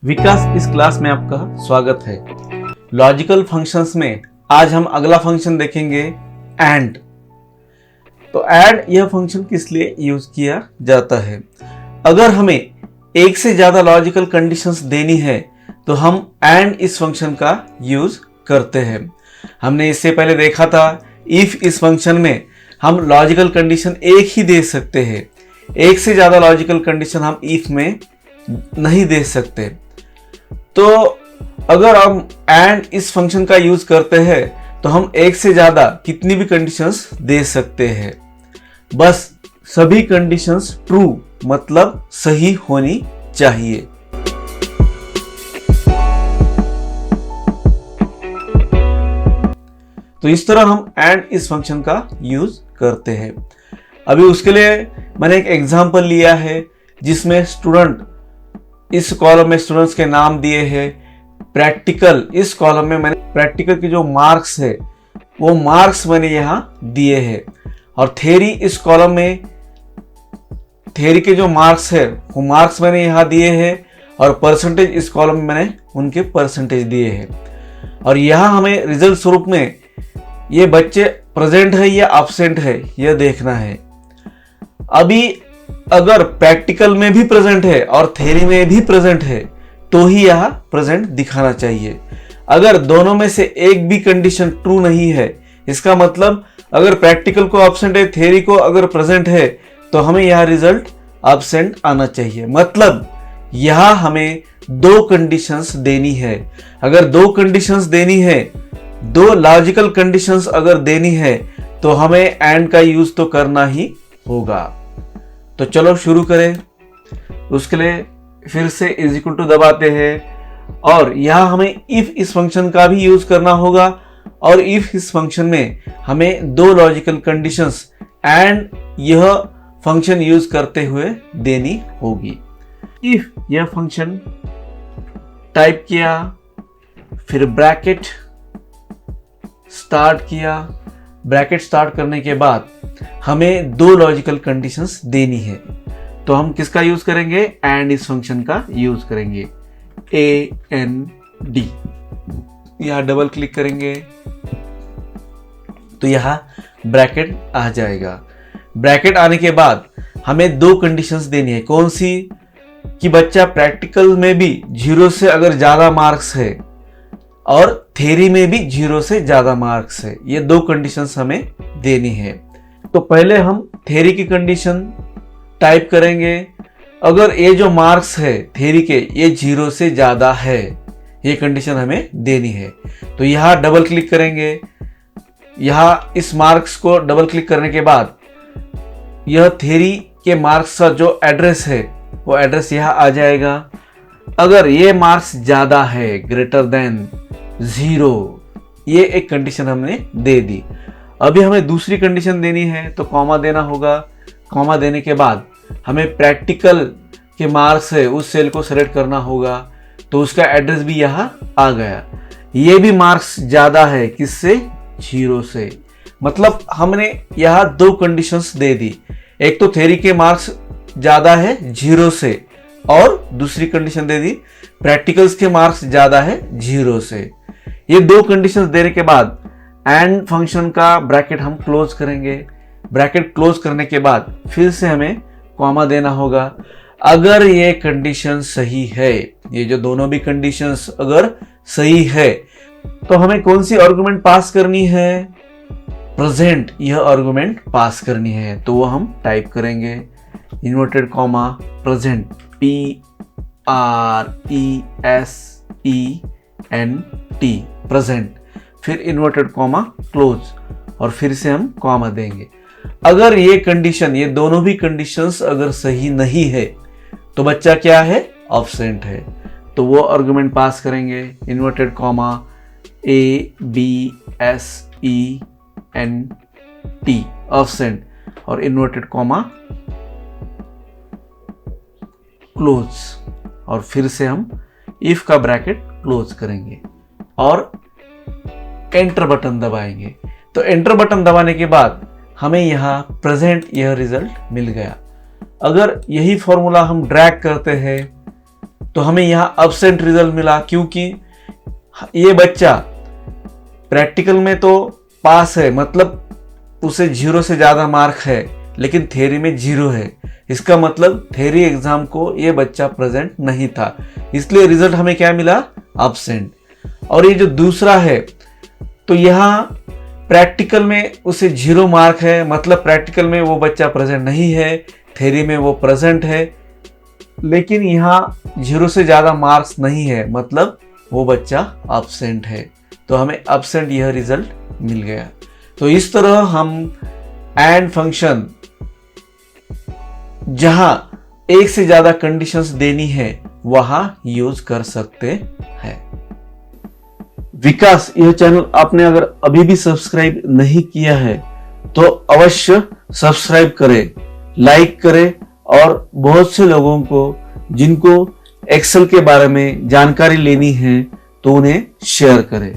विकास इस क्लास में आपका स्वागत है। लॉजिकल फंक्शंस में आज हम अगला फंक्शन देखेंगे एंड। तो एंड यह फंक्शन किस लिए यूज किया जाता है? अगर हमें एक से ज्यादा लॉजिकल कंडीशंस देनी है तो हम एंड इस फंक्शन का यूज करते हैं। हमने इससे पहले देखा था इफ इस फंक्शन में हम लॉजिकल कंडीशन एक ही दे सकते हैं, एक से ज्यादा लॉजिकल कंडीशन हम इफ में नहीं दे सकते। तो अगर हम एंड इस फंक्शन का यूज करते हैं तो हम एक से ज्यादा कितनी भी कंडीशंस दे सकते हैं, बस सभी कंडीशंस ट्रू मतलब सही होनी चाहिए। तो इस तरह हम एंड इस फंक्शन का यूज करते हैं। अभी उसके लिए मैंने एक एग्जांपल लिया है जिसमें स्टूडेंट, इस कॉलम में स्टूडेंट्स के नाम दिए हैं। प्रैक्टिकल इस कॉलम में मैंने प्रैक्टिकल के जो मार्क्स है वो मार्क्स मैंने यहाँ दिए हैं। और थ्योरी इस कॉलम में थ्योरी के जो मार्क्स है वो मार्क्स मैंने यहाँ दिए हैं। और परसेंटेज इस कॉलम में मैंने उनके परसेंटेज दिए हैं। और यहाँ हमें रिजल्ट स्वरूप में ये बच्चे प्रेजेंट है या एब्सेंट है यह देखना है। अभी अगर प्रैक्टिकल में भी प्रेजेंट है और थ्योरी में भी प्रेजेंट है तो ही यह प्रेजेंट दिखाना चाहिए। अगर दोनों में से एक भी कंडीशन ट्रू नहीं है, इसका मतलब अगर प्रैक्टिकल को एब्सेंट है, थ्योरी को अगर प्रेजेंट है तो हमें यह रिजल्ट एब्सेंट आना चाहिए। मतलब यह हमें दो कंडीशंस देनी है। अगर दो कंडीशंस देनी है, दो लॉजिकल कंडीशंस अगर देनी है तो हमें एंड का यूज तो करना ही होगा। तो चलो शुरू करें। उसके लिए फिर से इज इक्वल टू दबाते हैं और यहां हमें इफ इस फंक्शन का भी यूज करना होगा। और इफ इस फंक्शन में हमें दो लॉजिकल कंडीशंस एंड यह फंक्शन यूज करते हुए देनी होगी। इफ यह फंक्शन टाइप किया, फिर ब्रैकेट स्टार्ट किया। ब्रैकेट स्टार्ट करने के बाद हमें दो लॉजिकल कंडीशंस देनी है तो हम किसका यूज करेंगे? एंड इस फंक्शन का यूज करेंगे। AND यहां डबल क्लिक करेंगे तो यहां ब्रैकेट आ जाएगा। ब्रैकेट आने के बाद हमें दो कंडीशंस देनी है। कौन सी? कि बच्चा प्रैक्टिकल में भी 0 से अगर ज्यादा मार्क्स है और थ्योरी में भी 0 से ज्यादा मार्क्स है। ये दो कंडीशंस हमें देनी है। तो पहले हम थ्योरी की कंडीशन टाइप करेंगे। अगर ये जो मार्क्स है थ्योरी के ये 0 से ज्यादा है, ये कंडीशन हमें देनी है। तो यहां डबल क्लिक करेंगे। यहां इस मार्क्स को डबल क्लिक करने के बाद यह थ्योरी के मार्क्स का जो एड्रेस है वो एड्रेस यहां आ जाएगा। अगर ये मार्क्स ज्यादा है, ग्रेटर देन 0, ये एक कंडीशन हमने दे दी। अभी हमें दूसरी कंडीशन देनी है तो कॉमा देना होगा। कॉमा देने के बाद हमें प्रैक्टिकल के मार्क्स है उस सेल को सेलेक्ट करना होगा तो उसका एड्रेस भी यहाँ आ गया। ये भी मार्क्स ज्यादा है, किससे? 0 से। मतलब हमने यहाँ दो कंडीशंस दे दी। एक तो थ्योरी के मार्क्स ज्यादा है 0 से और दूसरी कंडीशन दे दी प्रैक्टिकल्स के मार्क्स ज्यादा है 0 से। ये दो कंडीशंस देने के बाद एंड फंक्शन का ब्रैकेट हम क्लोज करेंगे। ब्रैकेट क्लोज करने के बाद फिर से हमें कॉमा देना होगा। अगर ये कंडीशन सही है, ये जो दोनों भी कंडीशंस अगर सही है तो हमें कौन सी आर्गुमेंट पास करनी है? प्रेजेंट यह आर्गुमेंट पास करनी है। तो वो हम टाइप करेंगे inverted comma present, PRESENT, present, फिर इन्वर्टेड कॉमा क्लोज और फिर से हम कॉमा देंगे। अगर ये कंडीशन, ये दोनों भी कंडीशंस अगर सही नहीं है तो बच्चा क्या है? एब्सेंट है। तो वो आर्गुमेंट पास करेंगे इन्वर्टेड कॉमा ABSENT, एब्सेंट, और इन्वर्टेड कॉमा क्लोज और फिर से हम इफ का ब्रैकेट क्लोज करेंगे और एंटर बटन दबाएंगे। तो एंटर बटन दबाने के बाद हमें यहाँ प्रेजेंट यह रिजल्ट मिल गया। अगर यही फॉर्मूला हम ड्रैग करते हैं तो हमें यहाँ अब्सेंट रिजल्ट मिला, क्योंकि ये बच्चा प्रैक्टिकल में तो पास है, मतलब उसे 0 से ज़्यादा मार्क है, लेकिन थ्योरी में 0 है। इसका मतलब थ्योरी एग्जाम को ये बच्चा प्रेजेंट नहीं था, इसलिए रिजल्ट हमें क्या मिला, अब्सेंट। और ये जो दूसरा है, तो यहाँ प्रैक्टिकल में उसे 0 मार्क है, मतलब प्रैक्टिकल में वो बच्चा प्रेजेंट नहीं है, थ्योरी में वो प्रेजेंट है, लेकिन यहाँ 0 से ज़्यादा मार्क्स नहीं है, मतलब वो बच्चा अब्सेंट है। तो हमें अब्सेंट यह रिजल्ट मिल गया। तो इस तरह हम एंड फंक्शन जहां एक से ज्यादा कंडीशंस देनी है वहां यूज कर सकते हैं। विकास, यह चैनल आपने अगर अभी भी सब्सक्राइब नहीं किया है तो अवश्य सब्सक्राइब करें, लाइक करें और बहुत से लोगों को जिनको एक्सेल के बारे में जानकारी लेनी है तो उन्हें शेयर करें।